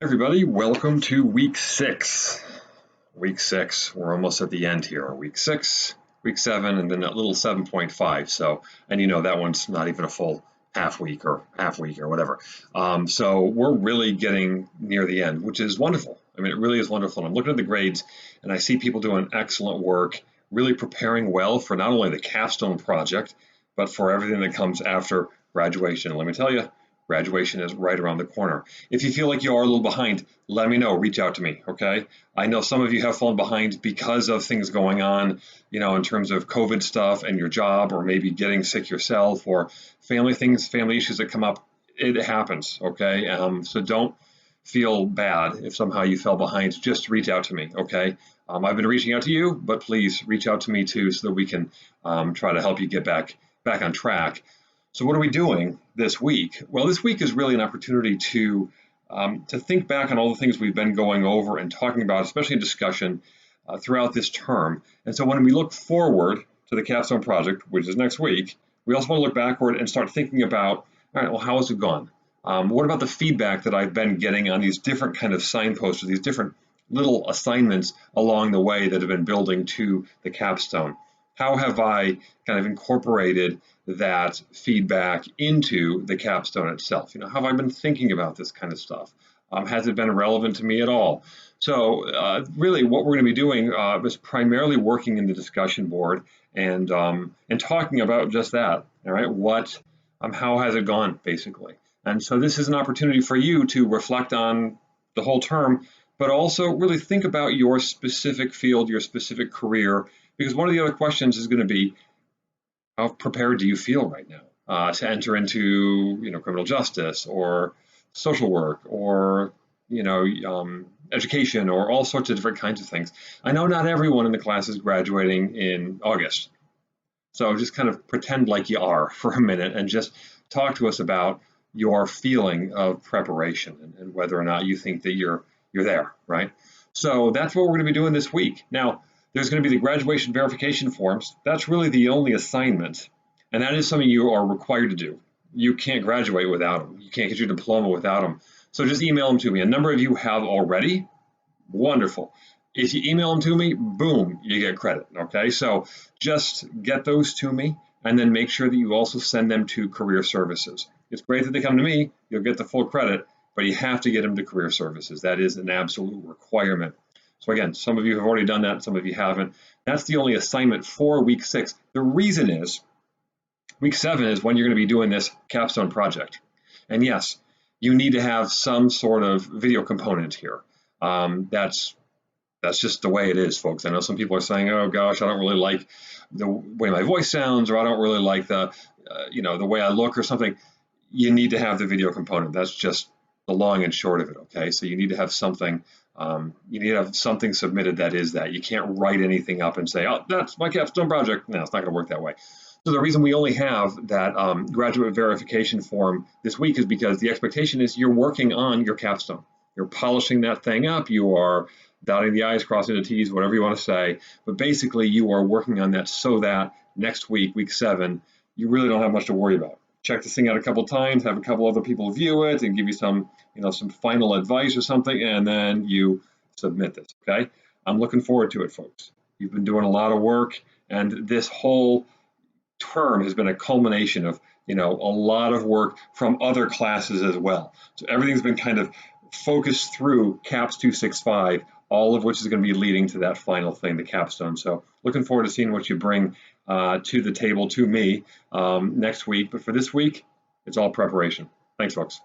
Everybody, welcome to week six. Week six, we're almost at the end here. Week six, week seven, and then that little 7.5. So, and that one's not even a full half week or whatever. So we're really getting near the end, which is wonderful. I mean, it really is wonderful. And I'm looking at the grades and I see people doing excellent work, really preparing well for not only the capstone project, but for everything that comes after graduation. And let me tell you, graduation is right around the corner. If you feel like you are a little behind, let me know. Reach out to me, okay? I know some of you have fallen behind because of things going on, in terms of COVID stuff and your job, or maybe getting sick yourself, or family things, family issues that come up. It happens, okay? So don't feel bad if somehow you fell behind. Just reach out to me, okay? I've been reaching out to you, but please reach out to me too, so that we can try to help you get back on track. So what are we doing this week? Well, this week is really an opportunity to think back on all the things we've been going over and talking about, especially in discussion throughout this term. And so when we look forward to the capstone project, which is next week, we also want to look backward and start thinking about, all right, well, how has it gone? What about the feedback that I've been getting on these different kind of signposts, or these different little assignments along the way that have been building to the capstone? How have I kind of incorporated that feedback into the capstone itself? Have I been thinking about this kind of stuff? Has it been relevant to me at all? So really what we're going to be doing is primarily working in the discussion board and talking about just that. All right, how has it gone, basically? And so this is an opportunity for you to reflect on the whole term, but also really think about your specific field, your specific career, because one of the other questions is going to be, how prepared do you feel right now to enter into, criminal justice or social work or, education, or all sorts of different kinds of things. I know not everyone in the class is graduating in August. So just kind of pretend like you are for a minute and just talk to us about your feeling of preparation and whether or not you think that you're there, right? So that's what we're going to be doing this week. Now, there's going to be the graduation verification forms. That's really the only assignment, and that is something you are required to do. You can't graduate without them. You can't get your diploma without them. So just email them to me. A number of you have already. Wonderful. If you email them to me, boom, you get credit. Okay, so just get those to me and then make sure that you also send them to Career Services. It's great that they come to me, you'll get the full credit, but you have to get them to Career Services. That is an absolute requirement. So again, some of you have already done that, some of you haven't. That's the only assignment for week six. The reason is week seven is when you're going to be doing this capstone project. And yes, you need to have some sort of video component here. That's just the way it is, folks. I know some people are saying, "Oh gosh, I don't really like the way my voice sounds, or I don't really like the way I look, or something." You need to have the video component. That's just the long and short of it. Okay, so you need to have something. You need to have something submitted that is that. You can't write anything up and say, "Oh, that's my capstone project." No, it's not going to work that way. So the reason we only have that graduate verification form this week is because the expectation is you're working on your capstone. You're polishing that thing up. You are dotting the I's, crossing the T's, whatever you want to say. But basically, you are working on that so that next week, week seven, you really don't have much to worry about. Check this thing out a couple times, have a couple other people view it, and give you some final advice or something, and then you submit this. Okay, I'm looking forward to it, folks. You've been doing a lot of work, and this whole term has been a culmination of a lot of work from other classes as well. So everything's been kind of focused through CAPS 265, all of which is going to be leading to that final thing, the capstone. So looking forward to seeing what you bring to the table to me next week. But for this week, it's all preparation. Thanks, folks.